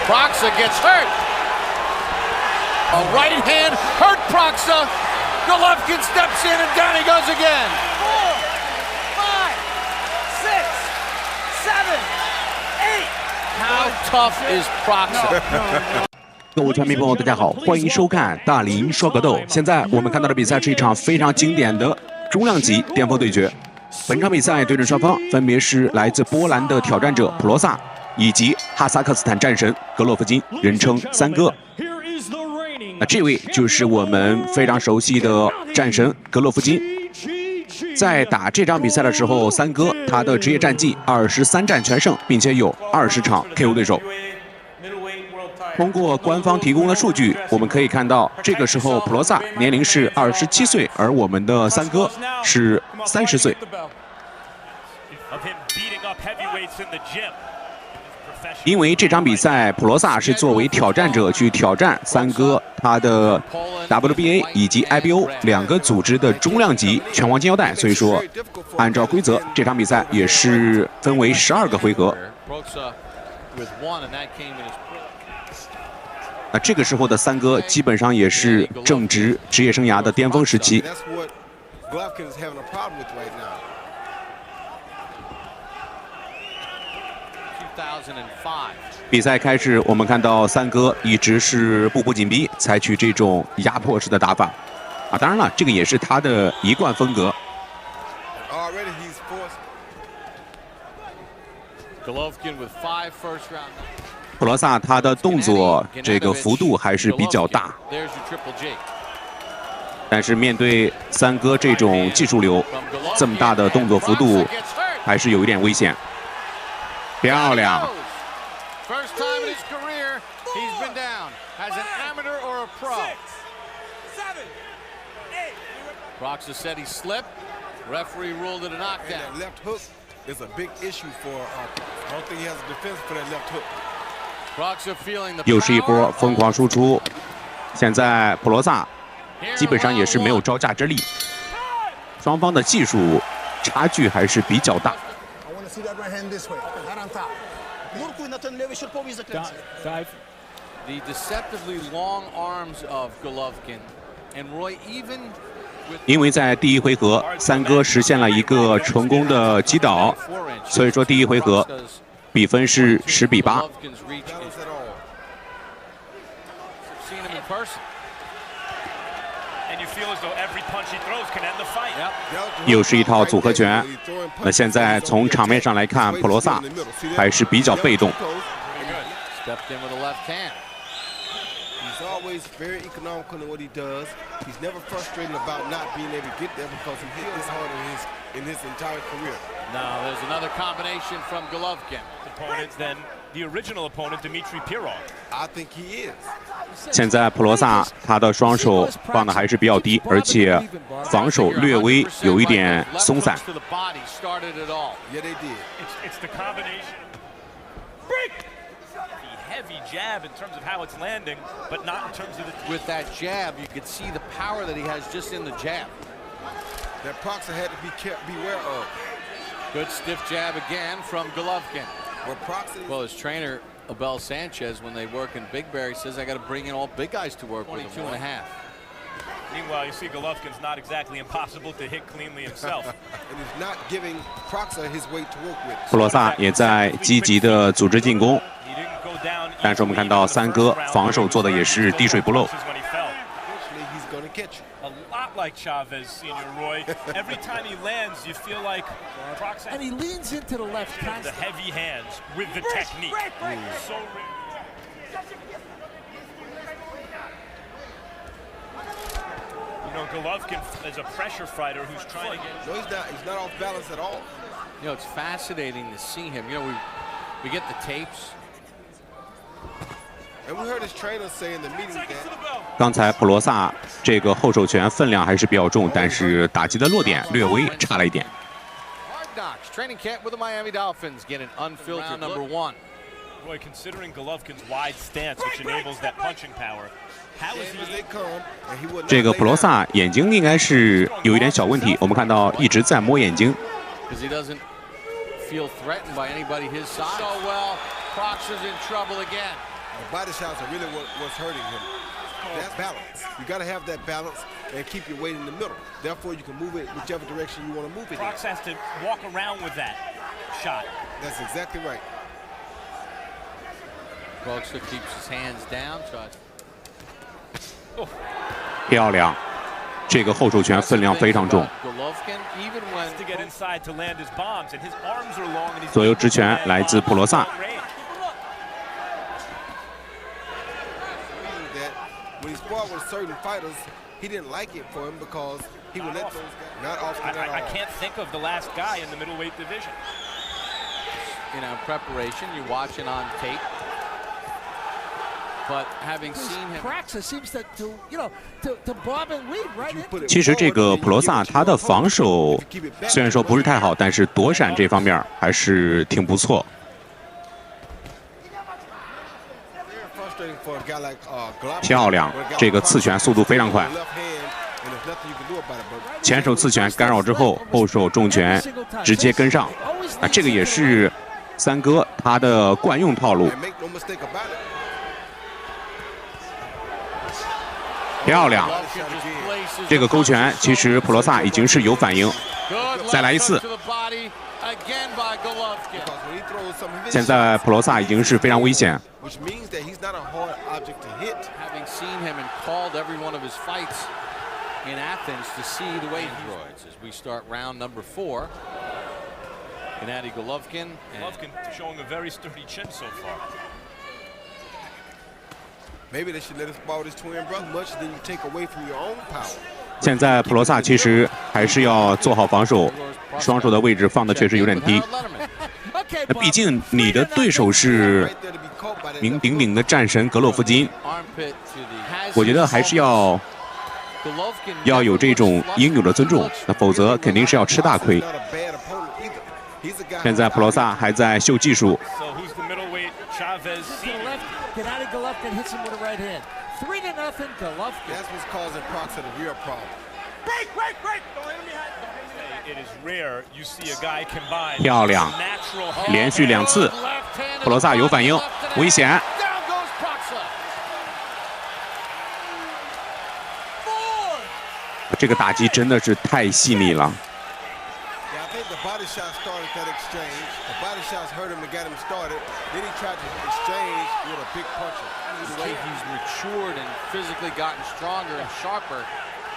Proxa gets hurt. A right hand hurt Proxa. Golovkin steps in and down he goes again. 4, 5, 6, 7, 8. How tough is Proxa? 各位球迷朋友，大家好，欢迎收看大林说格斗。现在我们看到的比赛是一场非常经典的中量级巅峰对决。本场比赛对阵双方分别是来自波兰的挑战者普罗萨以及哈萨克斯坦战神格洛夫金，人称三哥。那这位就是我们非常熟悉的战神格洛夫金。在打这场比赛的时候，三哥他的职业战绩23战全胜，并且有20场 KO 对手。通过官方提供的数据，我们可以看到，这个时候普罗萨年龄是27岁，而我们的三哥是30岁。因为这场比赛，普罗萨是作为挑战者去挑战三哥他的 WBA 以及 IBO 两个组织的中量级拳王金腰带，所以说，按照规则，这场比赛也是分为12个回合。那这个时候的三哥基本上也是正值职业生涯的巅峰时期。比赛开始，我们看到三哥一直是步步紧逼，采取这种压迫式的打法。啊，当然了，这个也是他的一贯风格。普罗萨他的动作这个幅度还是比较大，但是面对三哥这种技术流，这么大的动作幅度，还是有一点危险。漂亮。Proxa said he slipped. Referee ruled it a knockdown. Left hook is a big issue for. I don't think he has a defense for that left hook. 又是一波疯狂输出，现在普罗萨基本上也是没有招架之力，双方的技术差距还是比较大。The deceptively long arms of Golovkin and Roy even. 因为在第一回合，三哥实现了一个成功的击倒，所以说第一回合比分是10比8。又是一套组合拳。那现在从场面上来看，普罗萨还是比较被动。He's always very economical in what he does. He's never frustrated about not being able to get there because he hit this hard in his entire career. Now there's another combination from Golovkin. Opponent than the original opponent Dmitry Pirog. I think he is. 现在普罗萨他的双手放的还是比较低，而且防守略微有一点松散。Yeah, they did. It's the combination. Break. Heavy jab in terms of how it's landing, but not in terms of the. With that jab, you could see the power that he has just in the jab. That Proxa had to beware of. Good stiff jab again from Golovkin. Well, his trainer Abel Sanchez, when they work in Big Bear, he says I got to bring in all big guys to work with him. 22.5. Meanwhile, you see Golovkin's not exactly impossible to hit cleanly himself. And he's not giving Proxa his weight to work with. 普罗萨也在积极的组织进攻。但是我们看到三哥防守做的也是滴水不漏。A lot like Chavez, Senior Roy. Every time he lands, you feel like Proxa. And he leans into the left hand. The heavy hands with the technique. So you know, Golovkin is a pressure fighter who's trying to get. No, he's not off balance at all. You know, it's fascinating to see him. You know, we get the tapes. And we heard his trainer say in the meeting that. 刚才普罗萨这个后手拳分量还是比较重，但是打击的落点略微差了一点。Hard Knocks training camp with the Miami Dolphins get an unfiltered number 1. Roy, considering Golovkin's wide stance, which enables that punching power, how is he? 这个普罗萨眼睛应该是有一点小问题，我们看到一直在摸眼睛。Because he doesn't feel threatened by anybody his size. So well, Proxa's in trouble again. The body shots are really what's hurting him. That's balance. You got to have that balance and keep your weight in the middle. Therefore, you can move it whichever direction you want to move it. Prox has to walk around with that shot. That's exactly right. Proxer keeps his hands down. Tries. 漂亮，这个后手拳分量非常重。 Golovkin, even when To get inside to land his bombs, and his arms are long, and he's 左右直拳来自普罗萨。 That when he sparred with certain fighters, he didn't like it for him because he would let those guys not often at all. I can't think of the last guy in the middleweight division. you know, preparation, you're watching on tape. But having seen him, Praxa seems to bob and weave right into it. 其实这个普罗萨他的防守虽然说不是太好，但是躲闪这方面还是挺不错。 漂亮，这个刺拳速度非常快。前手刺拳干扰之后，后手重拳直接跟上。啊，这个也是三哥他的惯用套路。漂亮，这个勾拳其实普罗萨已经是有反应。再来一次。 现在普罗萨已经是非常危险。 having seen him and called every one of his fights in Athens to see the way he roids as we start round number 4. Gennady Golovkin. Golovkin showing a very sturdy chin so far. Maybe they should let us spar this twin brother much, then you take away from your own power. 现在普罗萨其实还是要做好防守，双手的位置放的确实有点低。那毕竟你的对手是名鼎鼎的战神格洛夫金，我觉得还是要有这种应有的尊重，那否则肯定是要吃大亏。现在普罗萨还在秀技术。 Gennady Golovkin hits him with a right hand. 3-0 Golovkin. That's what's causing Proxer the real problem. Break! Don't hit him behind. It is rare you see a guy combine 漂亮， natural 连续2次，普罗萨有反应，危险。 这个打击真的是太细腻了。 Yeah, I think the body shot started that exchange. The body shots hurt him and got him started. Then he tried to exchange with a big puncher. The way he's matured and physically gotten stronger and sharper,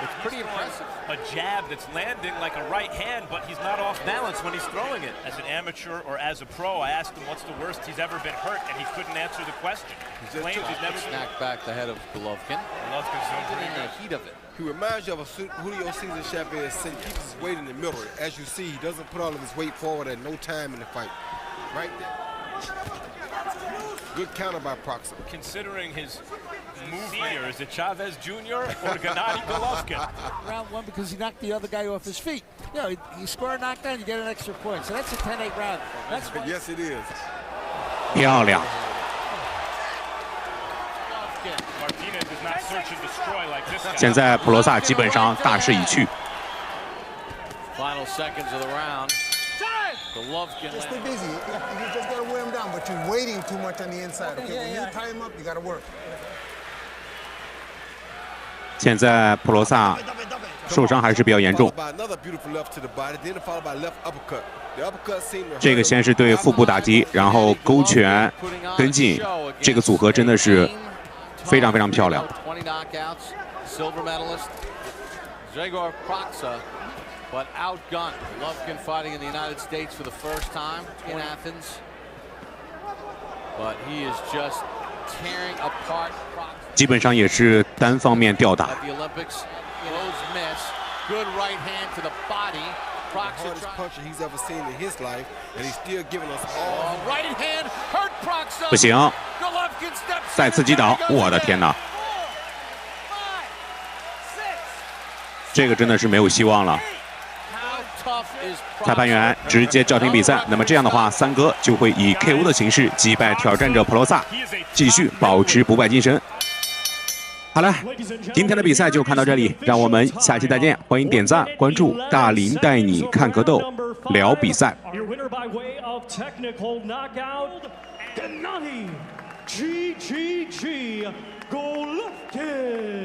it's pretty impressive. A jab that's landing like a right hand, but he's not off balance when he's throwing it. As an amateur or as a pro, I asked him what's the worst he's ever been hurt, and he couldn't answer the question. He claims he's never snapped back the head of Golovkin. Golovkin's in the heat of it. He reminds you of a Julio Cesar Chavez. He keeps his weight in the middle. As you see, he doesn't put all of his weight forward at no time in the fight. Right there. Good counter by Proxer. Considering his move here, is it Chavez Jr. or Gennady Golovkin? Round 1 because he knocked the other guy off his feet. You know, you score a knockdown, you get an extra point. So that's a 10-8 round. That's why. Yes, it is. 漂亮。 Martinez does not search and destroy like this guy. 现在普罗萨基本上大势已去。 Final seconds of the round. Golovkin. Just stay busy. You just gotta wear him down, but you're waiting too much on the inside. Okay, when you tie him up, you gotta work. 现在普罗萨受伤还是比较严重。这个先是对腹部打击，然后勾拳跟进，这个组合真的是非常非常漂亮。 Silver medalist Grzegorz Proxer, but outgunned. Golovkin fighting in the United States for the first time in Athens, but he is just tearing apart Proxer. 基本上也是单方面吊打。 At the Olympics, close miss, good right hand to the body. Proxer hardest puncher he's ever seen in his life, and he's still giving us all. Right hand hurt Proxer. 不行， Golovkin steps 再次击倒，我的天哪！这个真的是没有希望了。裁判员直接叫停比赛。那么这样的话，三哥就会以 KO 的形式击败挑战者普罗萨，继续保持不败金身。好了，今天的比赛就看到这里，让我们下期再见。欢迎点赞、关注大林带你看格斗，聊比赛。GGG Golovkin.